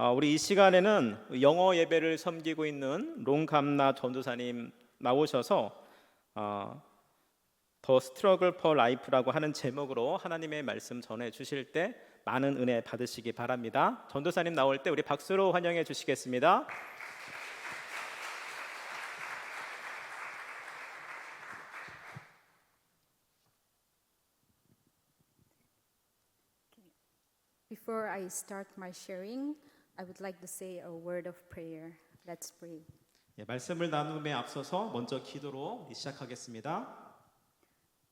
우리 이 시간에는 영어 예배를 섬기고 있는 롱감나 전도사님 나오셔서 더 스트러글 퍼 라이프라고 하는 제목으로 하나님의 말씀 전해 주실 때 많은 은혜 받으시기 바랍니다. 전도사님 나올 때 우리 박수로 환영해 주시겠습니다. Before I start my sharing, I would like to say a word of prayer. Let's pray. 말씀을 나눔에 앞서서 먼저 기도로 시작하겠습니다.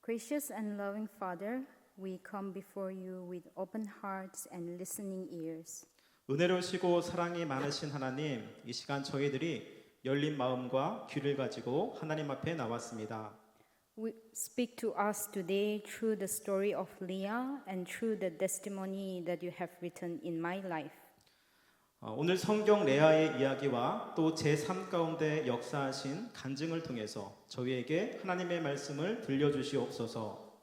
Gracious and loving Father, we come before you with open hearts and listening ears. 은혜로우시고 사랑이 많으신 하나님, 이 시간 저희들이 열린 마음과 귀를 가지고 하나님 앞에 나왔습니다. We speak to us today through the story of Leah and through the testimony that you have written in my life. 오늘 성경 레아의 이야기와 또 제3 가운데 역사하신 간증을 통해서 저희에게 하나님의 말씀을 들려주시옵소서.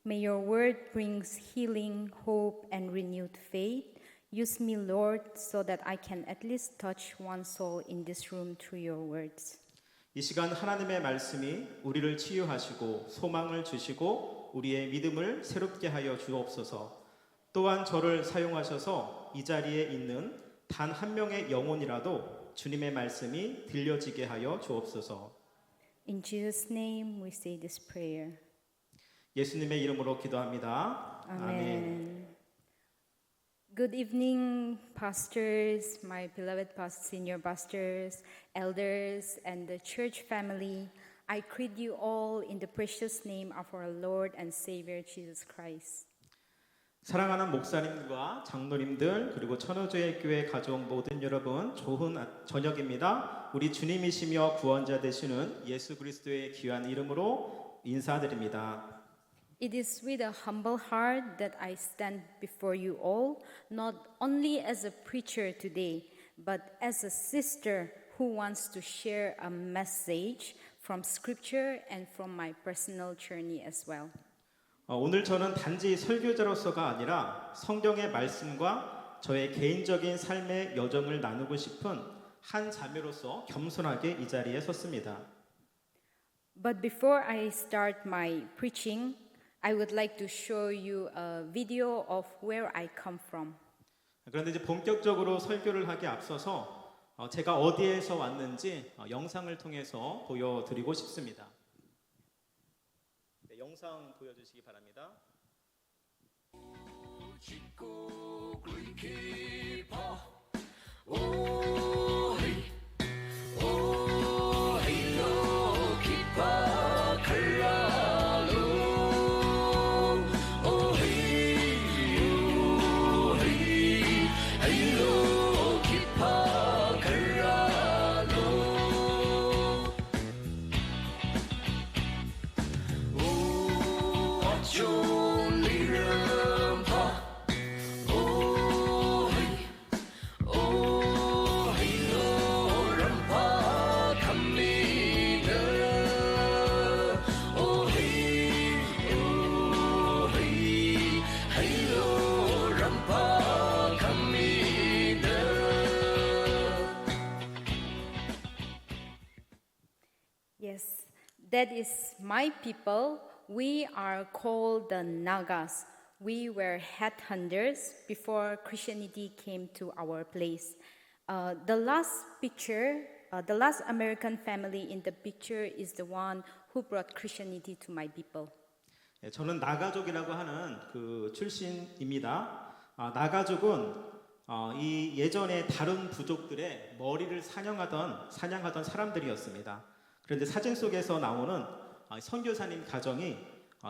May your word brings healing, hope, and renewed faith. Use me, Lord, so that I can at least touch one soul in this room through your words. 이 시간 하나님의 말씀이 우리를 치유하시고 소망을 주시고 우리의 믿음을 새롭게 하여 주옵소서. 또한 저를 사용하셔서 이 자리에 있는 단 한 명의 영혼이라도 주님의 말씀이 들려지게 하여 주옵소서. In Jesus' name we say this prayer. 예수님의 이름으로 기도합니다. 아멘. Good evening, pastors, my beloved senior pastors, elders, and the church family. I greet you all in the precious name of our Lord and Savior Jesus Christ. 사랑하는 목사님과 장로님들 그리고 천호조의 교회 가족 모든 여러분 좋은 저녁입니다. 우리 주님이시며 구원자 되시는 예수 그리스도의 귀한 이름으로 인사드립니다. It is with a humble heart that I stand before you all, not only as a preacher today, but as a sister who wants to share a message from Scripture and from my personal journey as well. 오늘 저는 단지 설교자로서가 아니라 성경의 말씀과 저의 개인적인 삶의 여정을 나누고 싶은 한 자매로서 겸손하게 이 자리에 섰습니다. But before I start my preaching, I would like to show you a video of where I come from. 그런데 이제 본격적으로 설교를 하기 앞서서 제가 어디에서 왔는지 영상을 통해서 보여드리고 싶습니다. 네, 영상 보여주시기 바랍니다. Yes, that is my people. We are called the Nagas. We were headhunters before Christianity came to our place. The last American family in the picture is the one who brought Christianity to my people. 저는 나가족이라고 하는 그 출신입니다. 나가족은 이 예전에 다른 부족들의 머리를 사냥하던 사람들이었습니다. 그런데 사진 속에서 나오는 선교사님 가정이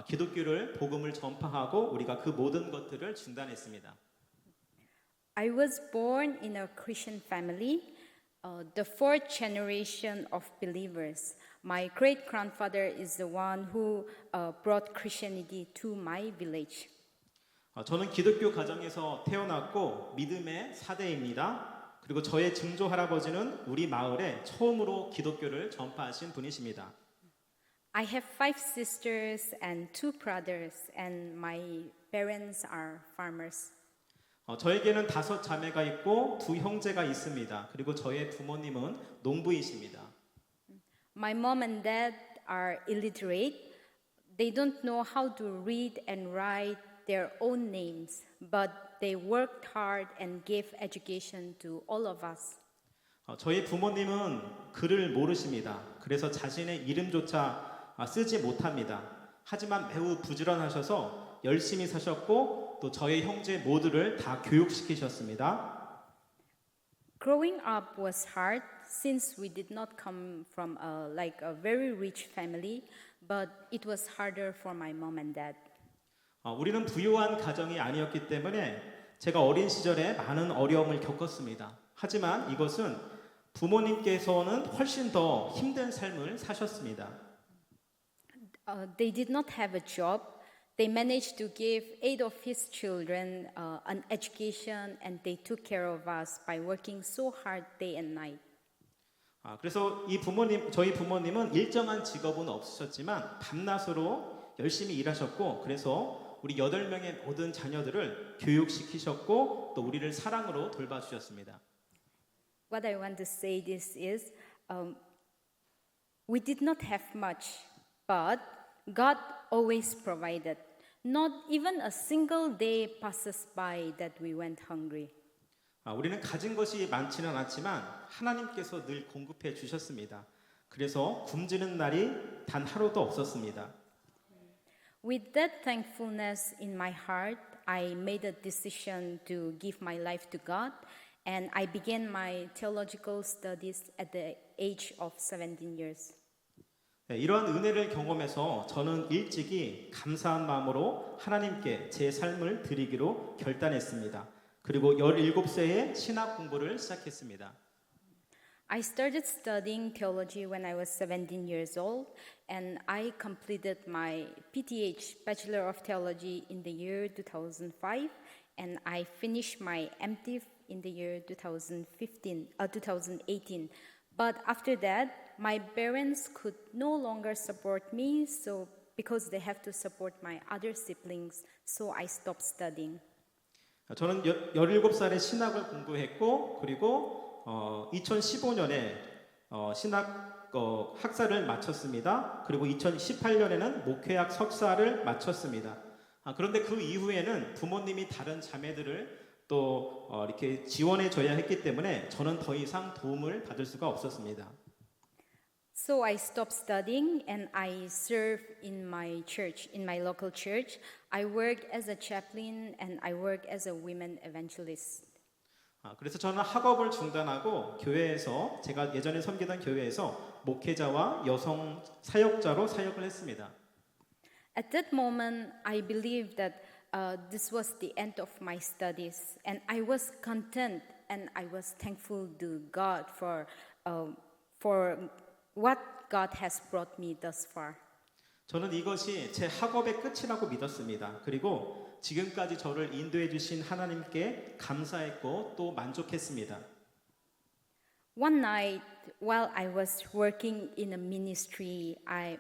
기독교를 복음을 전파하고 우리가 그 모든 것들을 중단했습니다. I was born in a Christian family, the fourth generation of believers. My great grandfather is the one who brought Christianity to my village. 저는 기독교 가정에서 태어났고 믿음의 4대입니다. 그리고 저의 증조 할아버지는 우리 마을에 처음으로 기독교를 전파하신 분이십니다. I have 5 sisters and 2 brothers, and my parents are farmers. 저에게는 5 자매가 있고 2 형제가 있습니다. 그리고 저의 부모님은 농부이십니다. My mom and dad are illiterate. They don't know how to read and write their own names, but they worked hard and gave education to all of us. 저희 부모님은 글을 모르십니다. 그래서 자신의 이름조차 쓰지 못합니다. 하지만 매우 부지런하셔서 열심히 사셨고 또 저희 형제 모두를 다 교육시키셨습니다. Growing up was hard since we did not come from a very rich family, but it was harder for my mom and dad. 우리는 부유한 가정이 아니었기 때문에 제가 어린 시절에 많은 어려움을 겪었습니다. 하지만 이것은 부모님께서는 훨씬 더 힘든 삶을 사셨습니다. They did not have a job. They managed to give 8 of his children an education, and they took care of us by working so hard day and night. 그래서 저희 부모님은 일정한 직업은 없으셨지만 밤낮으로 열심히 일하셨고, 그래서 우리 8명의 모든 자녀들을 교육시키셨고 또 우리를 사랑으로 돌봐주셨습니다. What I want to say this is, we did not have much, but God always provided. Not even a single day passes by that we went hungry. 우리는 가진 것이 많지는 않았지만 하나님께서 늘 공급해 주셨습니다. 그래서 굶주는 날이 단 하루도 없었습니다. With that thankfulness in my heart, I made a decision to give my life to God, and I began my theological studies at the age of 17 years. 이러한 은혜를 경험해서 저는 일찍이 감사한 마음으로 하나님께 제 삶을 드리기로 결단했습니다. 그리고 17세에 신학 공부를 시작했습니다. I started studying theology when I was 17 years old, and I completed my PTH, Bachelor of Theology, in the year 2005, and I finished my MDiv in the year 2018. But after that, my parents could no longer support me, so because they have to support my other siblings, so I stopped studying. 저는 17살에 신학을 공부했고 그리고 2015년에 신학 학사를 마쳤습니다. 그리고 2018년에는 목회학 석사를 마쳤습니다. 그런데 그 이후에는 부모님이 다른 자매들을 또 이렇게 지원해 줘야 했기 때문에 저는 더 이상 도움을 받을 수가 없었습니다. So I stopped studying and I served in my church, in my local church. I worked as a chaplain and I worked as a women evangelist. 그래서 저는 학업을 중단하고 교회에서 제가 예전에 섬기던 교회에서 목회자와 여성 사역자로 사역을 했습니다. At that moment, I believed that this was the end of my studies, and I was content and I was thankful to God for what God has brought me thus far. 저는 이것이 제 학업의 끝이라고 믿었습니다. 그리고 지금까지 저를 인도해 주신 하나님께 감사했고 또 만족했습니다. One night, while I was working in a ministry,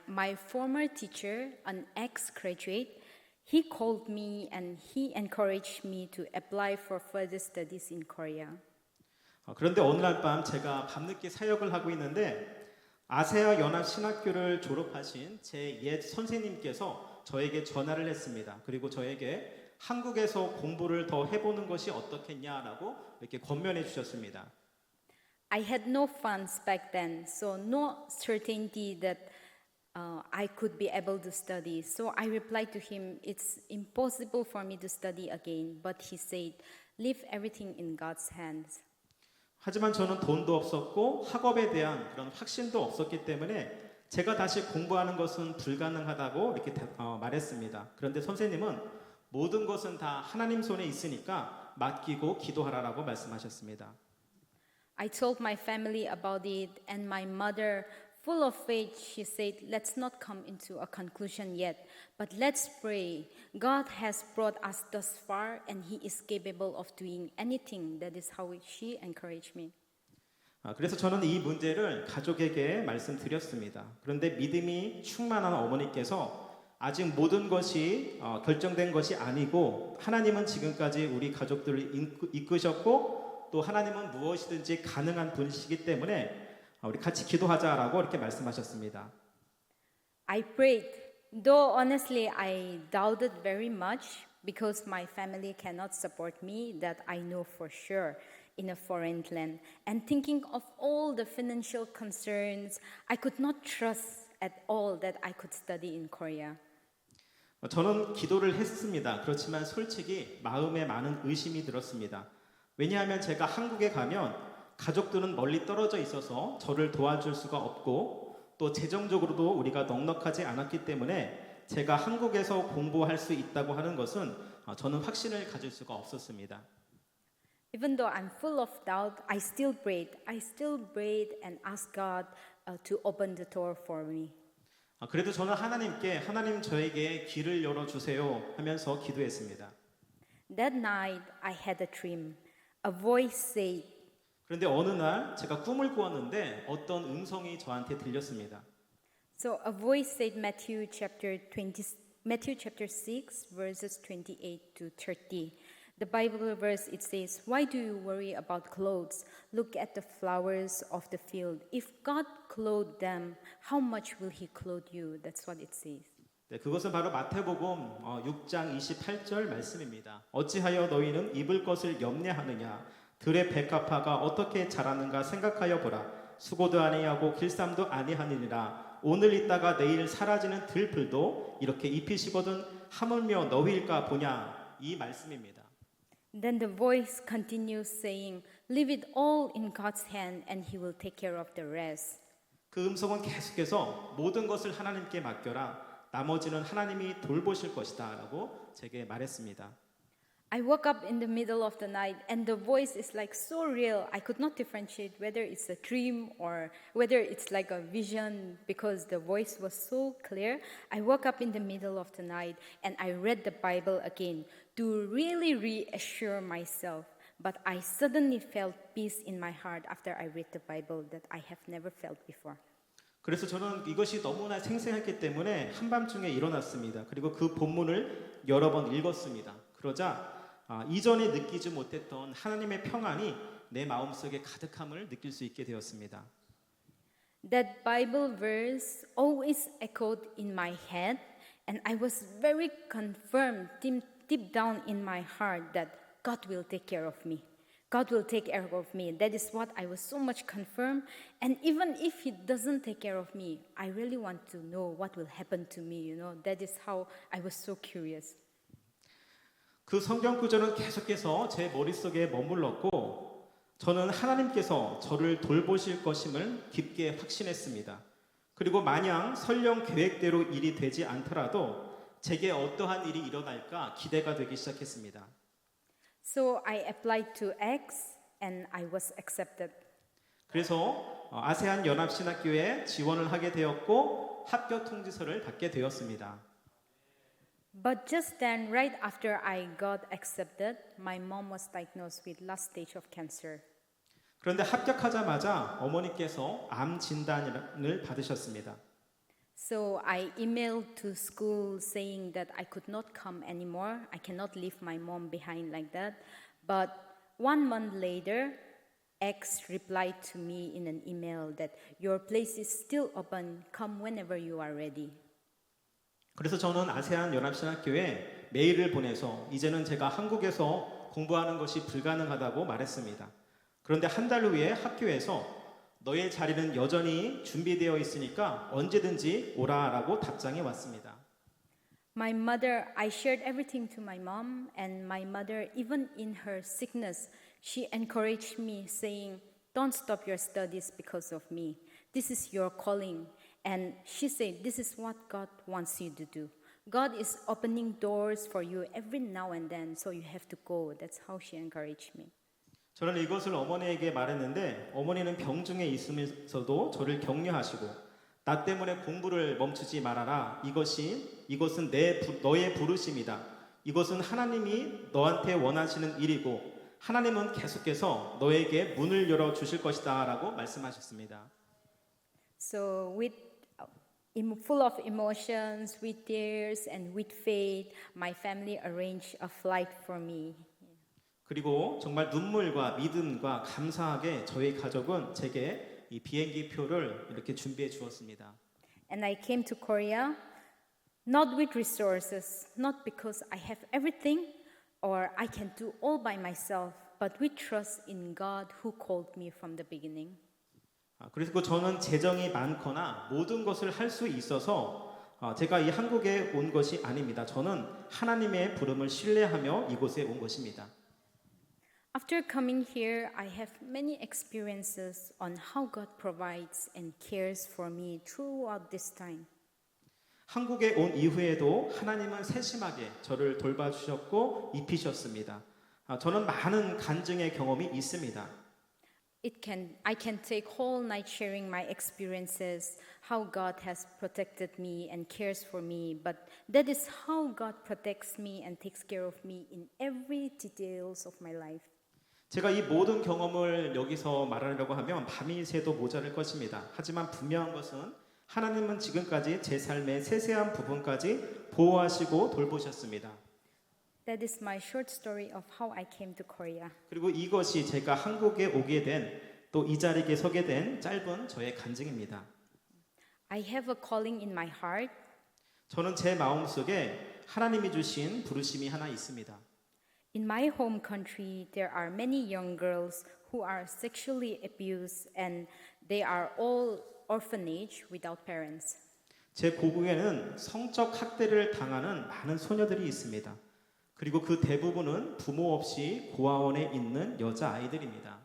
my former teacher, an ex-graduate, he called me and he encouraged me to apply for further studies in Korea. 그런데 어느 날 밤 제가 밤늦게 사역을 하고 있는데 아세아 연합 신학교를 졸업하신 제 옛 선생님께서 저에게 전화를 했습니다. 그리고 저에게 한국에서 공부를 더 해보는 것이 어떻겠냐라고 이렇게 권면해 주셨습니다. I had no funds back then, so no certainty that I could be able to study. So I replied to him, it's impossible for me to study again. But he said, leave everything in God's hands. 하지만 저는 돈도 없었고 학업에 대한 그런 확신도 없었기 때문에 제가 다시 공부하는 것은 불가능하다고 이렇게 말했습니다. 그런데 선생님은 모든 것은 다 하나님 손에 있으니까 맡기고 기도하라라고 말씀하셨습니다. I told my family about it, and my mother, full of faith, she said, let's not come into a conclusion yet, but let's pray. God has brought us thus far, and He is capable of doing anything. That is how she encouraged me. 그래서 저는 이 문제를 가족에게 말씀드렸습니다. 그런데 믿음이 충만한 어머니께서 아직 모든 것이 결정된 것이 아니고 하나님은 지금까지 우리 가족들을 이끄셨고 또 하나님은 무엇이든지 가능한 분이시기 때문에 우리 같이 기도하자라고 이렇게 말씀하셨습니다. I prayed, though honestly I doubted very much because my family cannot support me, that I know for sure, in a foreign land. And thinking of all the financial concerns, I could not trust at all that I could study in Korea. 저는 기도를 했습니다. 그렇지만 솔직히 마음에 많은 의심이 들었습니다. 왜냐하면 제가 한국에 가면 가족들은 멀리 떨어져 있어서 저를 도와줄 수가 없고 또 재정적으로도 우리가 넉넉하지 않았기 때문에 제가 한국에서 공부할 수 있다고 하는 것은 저는 확신을 가질 수가 없었습니다. Even though I'm full of doubt, I still prayed. I still prayed and asked God to open the door for me. 그래도 저는 하나님께 하나님 저에게 길을 열어주세요 하면서 기도했습니다. That night, I had a dream. A voice said, 그런데 어느 날 제가 꿈을 꾸었는데 어떤 음성이 저한테 들렸습니다. so a voice said Matthew chapter 6 verses 28 to 30. The Bible verse it says, "Why do you worry about clothes? Look at the flowers of the field. If God clothed them, how much will he clothe you?" That's what it says. 네, 그것은 바로 마태복음 6장 28절 말씀입니다. 어찌하여 너희는 입을 것을 염려하느냐? 들의 백합화가 어떻게 자라는가 생각하여 보라. 수고도 아니하고 길쌈도 아니하느니라. 오늘 있다가 내일 사라지는 들풀도 이렇게 입히시거든 하물며 너희일까 보냐. 이 말씀입니다. Then the voice continues saying, "Leave it all in God's hand and he will take care of the rest." 그 음성은 계속해서 모든 것을 하나님께 맡겨라. 나머지는 하나님이 돌보실 것이다 라고 제게 말했습니다. I woke up in the middle of the night and the voice is like so real. I could not differentiate whether it's a dream or whether it's like a vision because the voice was so clear. I woke up in the middle of the night and I read the Bible again to really reassure myself. But I suddenly felt peace in my heart after I read the Bible that I have never felt before. 그래서 저는 이것이 너무나 생생했기 때문에 한밤중에 일어났습니다. 그리고 그 본문을 여러 번 읽었습니다. 그러자 이전에 느끼지 못했던 하나님의 평안이 내 마음속에 가득함을 느낄 수 있게 되었습니다. That Bible verse always echoed in my head, and I was very confirmed deep down in my heart that God will take care of me. God will take care of me. That is what I was so much confirmed. And even if He doesn't take care of me, I really want to know what will happen to me. You know, that is how I was so curious. 그 성경 구절은 계속해서 제 머릿속에 머물렀고 저는 하나님께서 저를 돌보실 것임을 깊게 확신했습니다. 그리고 마냥 설령 계획대로 일이 되지 않더라도 제게 어떠한 일이 일어날까 기대가 되기 시작했습니다. So I applied to X and I was accepted. 그래서 아세안 연합신학교에 지원을 하게 되었고 합격 통지서를 받게 되었습니다. But just then, right after I got accepted, my mom was diagnosed with last stage of cancer. 그런데 합격하자마자 어머니께서 암 진단을 받으셨습니다. So I emailed to school saying that I could not come anymore. I cannot leave my mom behind like that. But 1 month later, X replied to me in an email that your place is still open. Come whenever you are ready. 그래서 저는 아세안 연합신학교에 메일을 보내서 이제는 제가 한국에서 공부하는 것이 불가능하다고 말했습니다. 그런데 한 달 후에 학교에서 너의 자리는 여전히 준비되어 있으니까 언제든지 오라라고 답장이 왔습니다. My mother, I shared everything to my mom, and my mother, even in her sickness, she encouraged me, saying, "Don't stop your studies because of me. This is your calling." And she said, "This is what God wants you to do. God is opening doors for you every now and then, so you have to go." That's how she encouraged me. 저는 이것을 어머니에게 말했는데 어머니는 병중에 있으면서도 저를 격려하시고 나 때문에 공부를 멈추지 말아라. 이것은 너의 부르심이다. 이것은 하나님이 너한테 원하시는 일이고 하나님은 계속해서 너에게 문을 열어 주실 것이다라고 말씀하셨습니다. So Full of emotions, with tears and with faith, my family arranged a flight for me. 그리고 정말 눈물과 믿음과 감사하게 저희 가족은 제게 이 비행기 표를 이렇게 준비해 주었습니다. And I came to Korea not with resources, not because I have everything or I can do all by myself, but with trust in God who called me from the beginning. 그리고 저는 재정이 많거나 모든 것을 할 수 있어서 제가 이 한국에 온 것이 아닙니다. 저는 하나님의 부름을 신뢰하며 이곳에 온 것입니다. After coming here, I have many experiences on how God provides and cares for me throughout this time. 한국에 온 이후에도 하나님은 세심하게 저를 돌봐주셨고 입히셨습니다. 저는 많은 간증의 경험이 있습니다. I can take whole night sharing my experiences, how God has protected me and cares for me, but that is how God protects me and takes care of me in every details of my life. 제가 이 모든 경험을 여기서 말하려고 하면 밤이 새도 모자랄 것입니다. 하지만 분명한 것은 하나님은 지금까지 제 삶의 세세한 부분까지 보호하시고 돌보셨습니다. That is my short story of how I came to Korea. 그리고 이것이 제가 한국에 오게 된 또 이 자리에 서게 된 짧은 저의 간증입니다. I have a calling in my heart. 저는 제 마음속에 하나님이 주신 부르심이 하나 있습니다. In my home country, there are many young girls who are sexually abused and they are all orphanage without parents. 제 고국에는 성적 학대를 당하는 많은 소녀들이 있습니다. 그리고 그 대부분은 부모 없이 고아원에 있는 여자 아이들입니다.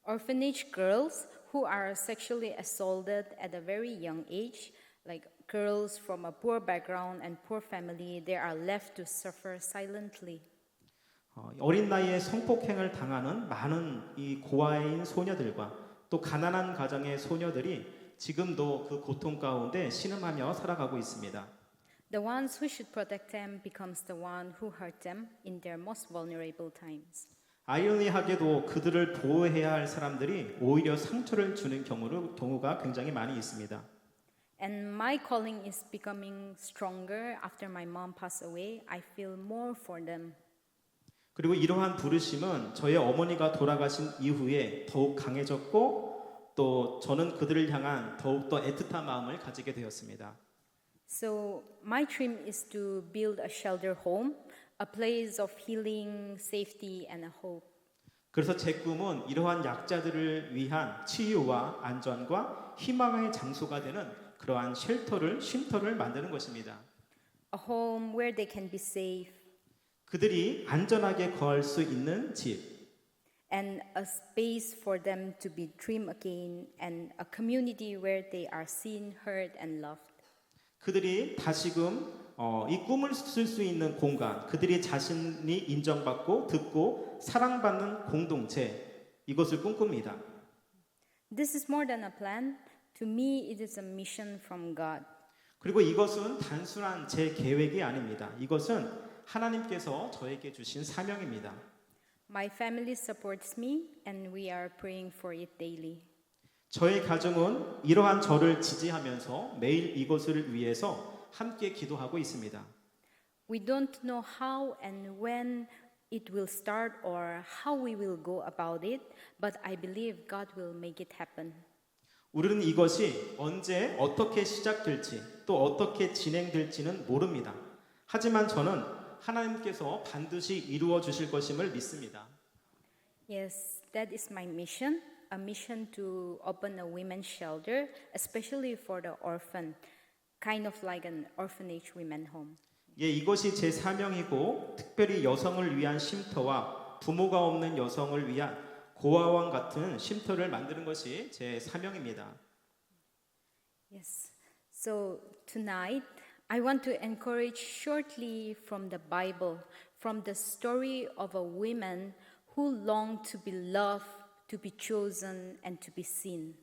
Orphanage girls who are sexually assaulted at a very young age, like girls from a poor background and poor family, they are left to suffer silently. 어린 나이에 성폭행을 당하는 많은 이 고아인 소녀들과 또 가난한 가정의 소녀들이 지금도 그 고통 가운데 신음하며 살아가고 있습니다. The ones who should protect them becomes the one who hurt them in their most vulnerable times. 아이러니하게도 그들을 보호해야 할 사람들이 오히려 상처를 주는 경우가 굉장히 많이 있습니다. And my calling is becoming stronger after my mom passed away. I feel more for them. 그리고 이러한 부르심은 저의 어머니가 돌아가신 이후에 더욱 강해졌고 또 저는 그들을 향한 더욱더 애틋한 마음을 가지게 되었습니다. So my dream is to build a shelter home, a place of healing, safety, and a hope. 그래서 제 꿈은 이러한 약자들을 위한 치유와 안전과 희망의 장소가 되는 그러한 쉼터를 만드는 것입니다. A home where they can be safe 그들이 안전하게 거할 수 있는 집, and a space for them to be dream again and a community where they are seen, heard, and loved. 그들이 다시금 이 꿈을 쓸 수 있는 공간, 그들이 자신이 인정받고 듣고 사랑받는 공동체, 이것을 꿈꿉니다. This is more than a plan. To me, it is a mission from God. 그리고 이것은 단순한 제 계획이 아닙니다. 이것은 하나님께서 저에게 주신 사명입니다. My family supports me and we are praying for it daily. 저의 가정은 이러한 저를 지지하면서 매일 이것을 위해서 함께 기도하고 있습니다. We don't know how and when it will start or how we will go about it, but I believe God will make it happen. 우리는 이것이 언제 어떻게 시작될지 또 어떻게 진행될지는 모릅니다. 하지만 저는 하나님께서 반드시 이루어 주실 것임을 믿습니다. Yes, that is my mission, a mission to open a women's shelter, especially for the orphan, kind of like an orphanage women home. 예, 이것이 제 사명이고 특별히 여성을 위한 쉼터와 부모가 없는 여성을 위한 고아원 같은 쉼터를 만드는 것이 제 사명입니다. Yes. So tonight, I want to encourage shortly from the Bible, from the story of a woman who longed to be loved, to be chosen, and to be seen.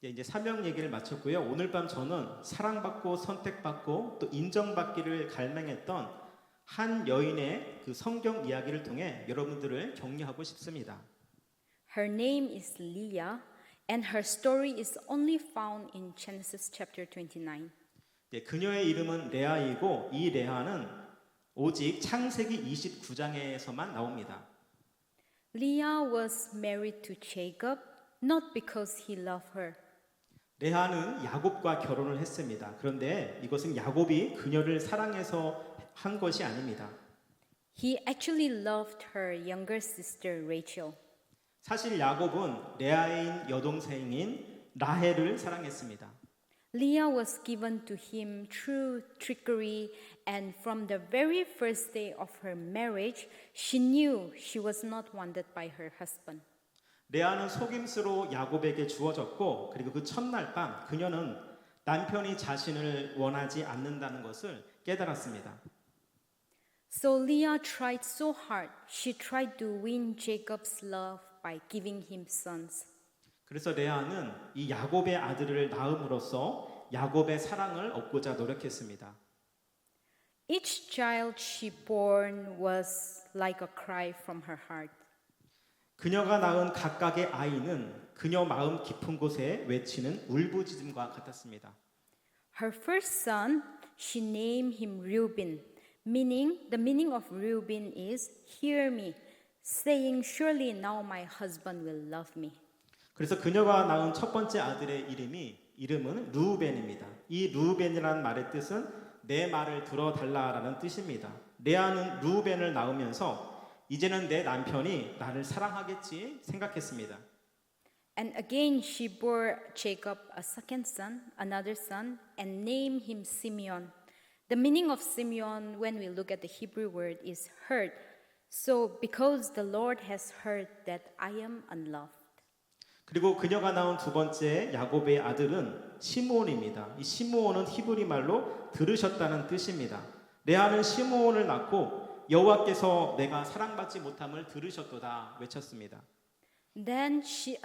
예, 이제 사명 얘기를 마쳤고요. 오늘 밤 저는 사랑받고 선택받고 또 인정받기를 갈망했던 한 여인의 그 성경 이야기를 통해 여러분들을 격려하고 싶습니다. Her name is Leah, And her story is only found in Genesis chapter 29. 예, 그녀의 이름은 레아이고 이 레아는 오직 창세기 29장에서만 나옵니다. Leah was married to Jacob not because he loved her, 레아는 야곱과 결혼을 했습니다. 그런데 이것은 야곱이 그녀를 사랑해서 한 것이 아닙니다. he actually loved her younger sister Rachel. 사실 야곱은 레아의 여동생인 라헬을 사랑했습니다. Leah was given to him through trickery, and from the very first day of her marriage, she knew she was not wanted by her husband. 레아는 속임수로 야곱에게 주어졌고 그리고 그 첫날 밤 그녀는 남편이 자신을 원하지 않는다는 것을 깨달았습니다. So Leah tried so hard. She tried to win Jacob's love by giving him sons. 그래서 레아는 이 야곱의 아들을 낳음으로써 야곱의 사랑을 얻고자 노력했습니다. Each child she born was like a cry from her heart. 그녀가 낳은 각각의 아이는 그녀 마음 깊은 곳에 외치는 울부짖음과 같았습니다. Her first son, she named him Reuben, meaning the meaning of Reuben is hear me, saying surely now my husband will love me. 그래서 그녀가 낳은 첫 번째 아들의 이름은 루벤입니다. 이 루벤이라는 말의 뜻은 내 말을 들어달라라는 뜻입니다. 레아는 루벤을 낳으면서 이제는 내 남편이 나를 사랑하겠지 생각했습니다. And again she bore Jacob a second son, another son, and named him Simeon. The meaning of Simeon when we look at the Hebrew word is heard. So because the Lord has heard that I am unloved. 그리고 그녀가 낳은 두 번째 야곱의 아들은 시므온입니다. 이 시므온은 히브리 말로 들으셨다는 뜻입니다. 레아는 시므온을 낳고 여호와께서 내가 사랑받지 못함을 들으셨도다 외쳤습니다. Then she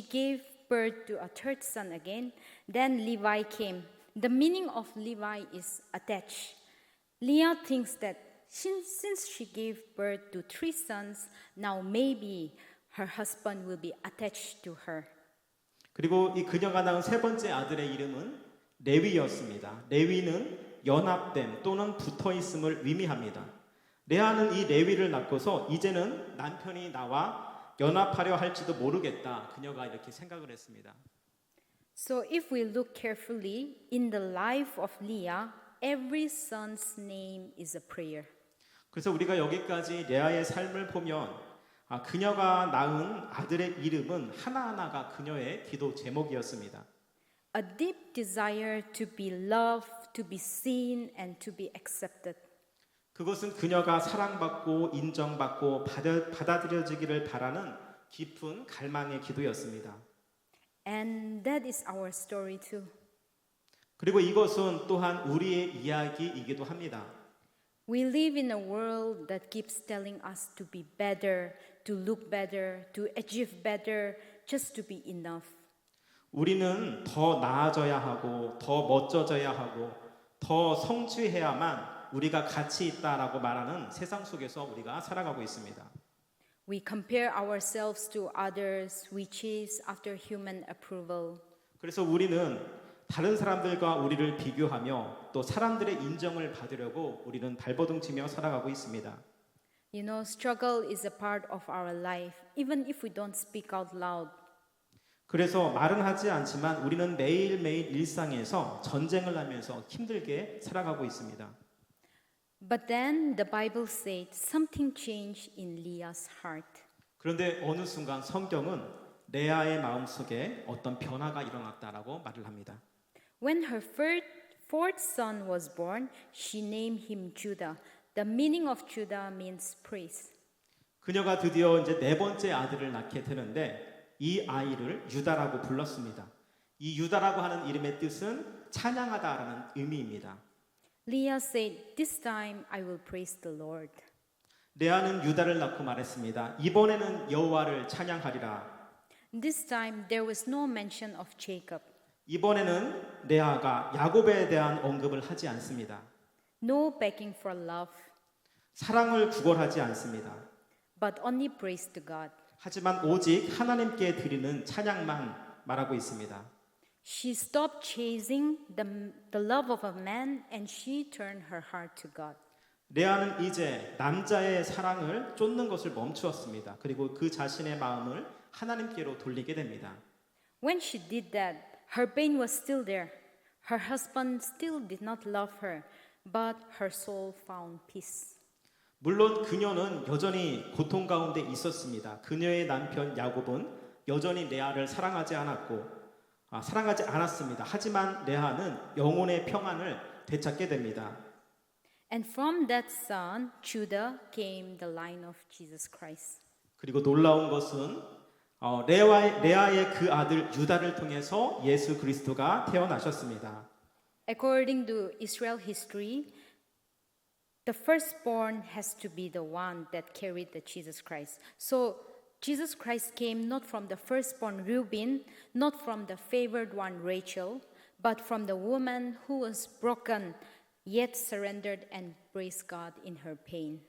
gave birth to a third son again. Then Levi came. The meaning of Levi is attached. Leah thinks that since she gave birth to three sons, now maybe her husband will be attached to her. 그리고 이 그녀가 낳은 세 번째 아들의 이름은 레위였습니다. 레위는 연합됨 또는 붙어있음을 의미합니다. 레아는 이 레위를 낳고서 이제는 남편이 나와 연합하려 할지도 모르겠다. 그녀가 이렇게 생각을 했습니다. So if we look carefully in the life of Leah, every son's name is a prayer. 그래서 우리가 여기까지 레아의 삶을 보면 그녀가 낳은 아들의 이름은 하나하나가 그녀의 기도 제목이었습니다. A deep desire to be loved, to be seen, and to be accepted. 그것은 그녀가 사랑받고 인정받고 받아들여지기를 바라는 깊은 갈망의 기도였습니다. And that is our story too. 그리고 이것은 또한 우리의 이야기이기도 합니다. We live in a world that keeps telling us to be better, to look better, to achieve better, just to be enough. 우리는 더 나아져야 하고 더 멋져져야 하고 더 성취해야만 우리가 가치 있다라고 말하는 세상 속에서 우리가 살아가고 있습니다. We compare ourselves to others, we chase after human approval. 그래서 우리는 다른 사람들과 우리를 비교하며 또 사람들의 인정을 받으려고 우리는 발버둥치며 살아가고 있습니다. You know, struggle is a part of our life, even if we don't speak out loud. 그래서 말은 하지 않지만 우리는 매일매일 일상에서 전쟁을 하면서 힘들게 살아가고 있습니다. But then the Bible said something changed in Leah's heart. 그런데 어느 순간 성경은 레아의 마음속에 어떤 변화가 일어났다라고 말을 합니다. When her fourth son was born, she named him Judah. The meaning of Judah means praise. 그녀가 드디어 이제 네 번째 아들을 낳게 되는데 이 아이를 유다라고 불렀습니다. 이 유다라고 하는 이름의 뜻은 찬양하다라는 의미입니다. Leah said, "This time I will praise the Lord." 레아는 유다를 낳고 말했습니다. 이번에는 여호와를 찬양하리라. This time there was no mention of Jacob. 이번에는 레아가 야곱에 대한 언급을 하지 않습니다. No begging for love, 사랑을 구걸하지 않습니다. but only praise to God. 하지만 오직 하나님께 드리는 찬양만 말하고 있습니다. She stopped chasing the love of a man and she turned her heart to God. 레아는 이제 남자의 사랑을 쫓는 것을 멈추었습니다. 그리고 그 자신의 마음을 하나님께로 돌리게 됩니다. When she did that, her pain was still there. Her husband still did not love her, but her soul found peace. 물론 그녀는 여전히 고통 가운데 있었습니다. 그녀의 남편 야곱은 여전히 레아를 사랑하지 않았습니다. 하지만 레아는 영혼의 평안을 되찾게 됩니다. And from that son, Judah, came the line of Jesus Christ. 그리고 놀라운 것은 레아의 그 아들 유다를 통해서 예수 그리스도가 태어나셨습니다. According to Israel history, the firstborn has to be the one that carried the Jesus Christ. So Jesus Christ came not from the firstborn Reuben, not from the favored one Rachel, but from the woman who was broken, yet surrendered and praised God in her pain.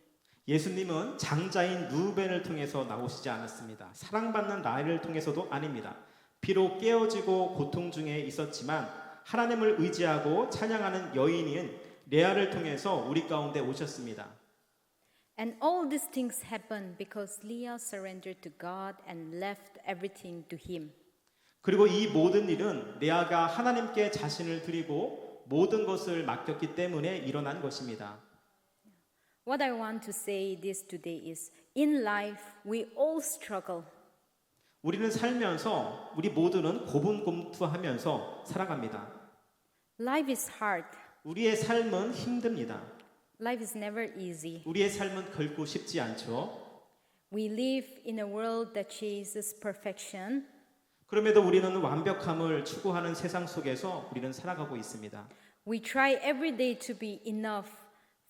예수님은 장자인 루벤을 통해서 나오시지 않았습니다. 사랑받는 라헬을 통해서도 아닙니다. 비록 깨어지고 고통 중에 있었지만 하나님을 의지하고 찬양하는 여인인 레아를 통해서 우리 가운데 오셨습니다. And all these things happened because Leah surrendered to God and left everything to Him. 그리고 이 모든 일은 레아가 하나님께 자신을 드리고 모든 것을 맡겼기 때문에 일어난 것입니다. What I want to say this today is, in life we all struggle. 우리는 살면서 우리 모두는 고분고투하면서 살아갑니다. Life is hard. 우리의 삶은 힘듭니다. Life is never easy. 우리의 삶은 결코 쉽지 않죠. We live in a world that chases perfection. 그럼에도 우리는 완벽함을 추구하는 세상 속에서 우리는 살아가고 있습니다. We try every day to be enough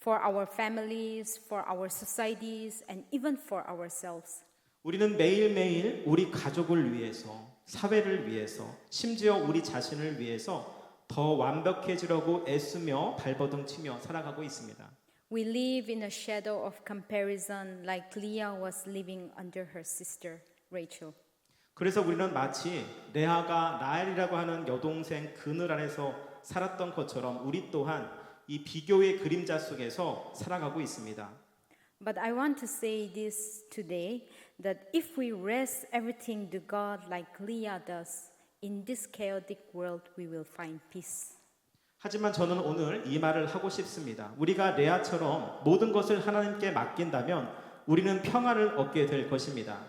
for our families, for our societies, and even for ourselves. 우리는 매일매일 우리 가족을 위해서, 사회를 위해서, 심지어 우리 자신을 위해서 더 완벽해지려고 애쓰며 발버둥 치며 살아가고 있습니다. We live in a shadow of comparison like Leah was living under her sister Rachel. 그래서 우리는 마치 레아가 라헬이라고 하는 여동생 그늘 아래서 살았던 것처럼 우리 또한 이 비교의 그림자 속에서 살아가고 있습니다. But I want to say this today, that if we rest everything to God like Leah does, in this chaotic world we will find peace. 하지만 저는 오늘 이 말을 하고 싶습니다. 우리가 레아처럼 모든 것을 하나님께 맡긴다면 우리는 평안을 얻게 될 것입니다.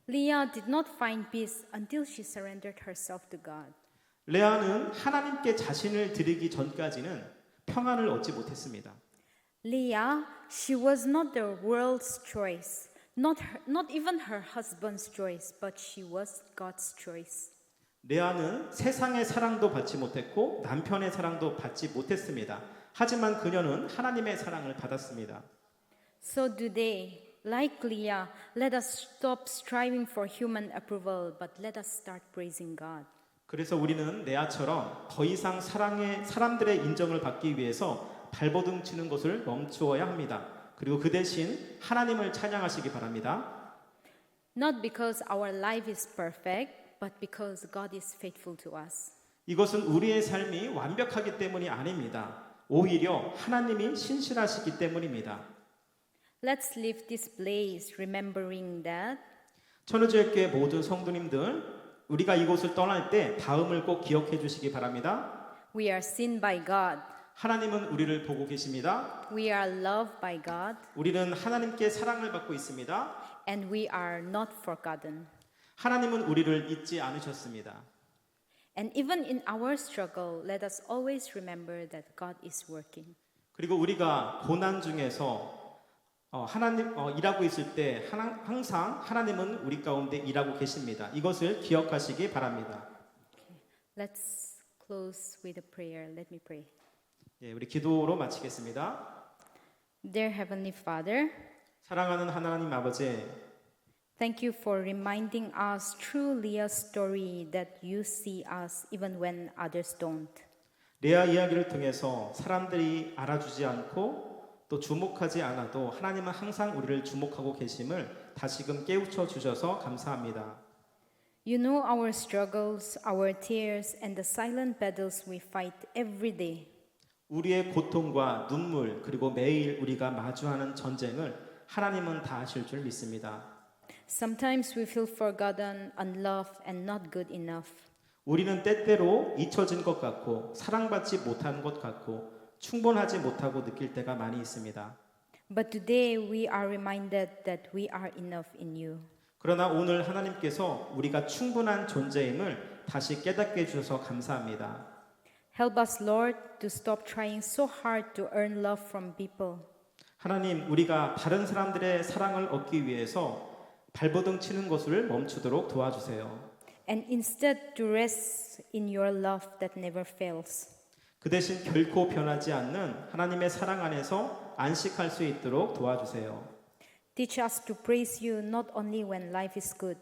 Leah did not find peace until she surrendered herself to God. 레아는 하나님께 자신을 드리기 전까지는 평안을 얻지 못했습니다. Leah, she was not the world's choice, not even her husband's choice, but she was God's choice. 레아는 세상의 사랑도 받지 못했고 남편의 사랑도 받지 못했습니다. 하지만 그녀는 하나님의 사랑을 받았습니다. So today, like Leah, let us stop striving for human approval, but let us start praising God. 그래서 우리는 레아처럼 더 이상 사람들의 인정을 받기 위해서 발버둥 치는 것을 멈추어야 합니다. 그리고 그 대신 하나님을 찬양하시기 바랍니다. Not because our life is perfect, but because God is faithful to us. 이것은 우리의 삶이 완벽하기 때문이 아닙니다. 오히려 하나님이 신실하시기 때문입니다. Let's leave this place remembering that 천우지역교회 모든 성도님들, 우리가 이곳을 떠날 때 다음을 꼭 기억해 주시기 바랍니다. we are seen by God. 하나님은 우리를 보고 계십니다. We are loved by God, 우리는 하나님께 사랑을 받고 있습니다. and we are not forgotten. 하나님은 우리를 잊지 않으셨습니다. And even in our struggle, let us always remember that God is working. 그리고 우리가 고난 중에서 하나님 일하고 있을 때 항상 하나님은 우리 가운데 일하고 계십니다. 이것을 기억하시기 바랍니다. Let's close with a prayer. Let me pray. 예, 우리 기도로 마치겠습니다. Dear Heavenly Father, 사랑하는 하나님 아버지, thank you for reminding us through Leah's story that you see us even when others don't. 레아 이야기를 통해서 사람들이 알아주지 않고 또 주목하지 않아도 하나님은 항상 우리를 주목하고 계심을 다시금 깨우쳐 주셔서 감사합니다. You know our struggles, our tears, and the silent battles we fight every day. 우리의 고통과 눈물 그리고 매일 우리가 마주하는 전쟁을 하나님은 다 아실 줄 믿습니다. Sometimes we feel forgotten, unloved, and not good enough. 우리는 때때로 잊혀진 것 같고 사랑받지 못하는 것 같고 충분하지 못하고 느낄 때가 많이 있습니다. But today we are reminded that we are enough in you. 그러나 오늘 하나님께서 우리가 충분한 존재임을 다시 깨닫게 해주셔서 감사합니다. Help us, Lord, to stop trying so hard to earn love from people. 하나님, 우리가 다른 사람들의 사랑을 얻기 위해서 발버둥 치는 것을 멈추도록 도와주세요. And instead to rest in your love that never fails. 그 대신 결코 변하지 않는 하나님의 사랑 안에서 안식할 수 있도록 도와주세요. Teach us to praise you not only when life is good,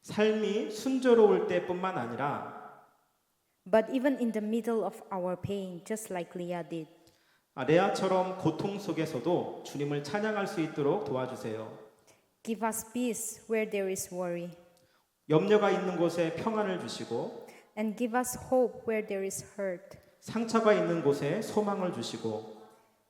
삶이 순조로울 때뿐만 아니라 but even in the middle of our pain, just like Leah did. 레아처럼 고통 속에서도 주님을 찬양할 수 있도록 도와주세요. Give us peace where there is worry, 염려가 있는 곳에 평안을 주시고 and give us hope where there is hurt. 상처가 있는 곳에 소망을 주시고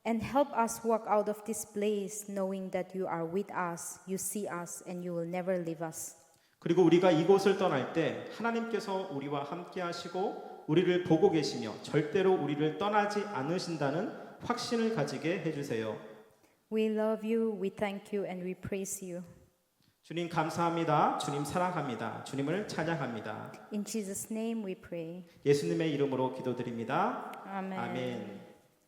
And help us walk out of this place knowing that you are with us, you see us, and you will never leave us. 그리고 우리가 이곳을 떠날 때 하나님께서 우리와 함께 하시고 우리를 보고 계시며 절대로 우리를 떠나지 않으신다는 확신을 가지게 해주세요. We love you, we thank you, and we praise you. 주님 감사합니다. 주님 사랑합니다. 주님을 찬양합니다. In Jesus' name we pray. 예수님의 이름으로 기도드립니다. Amen. 아멘.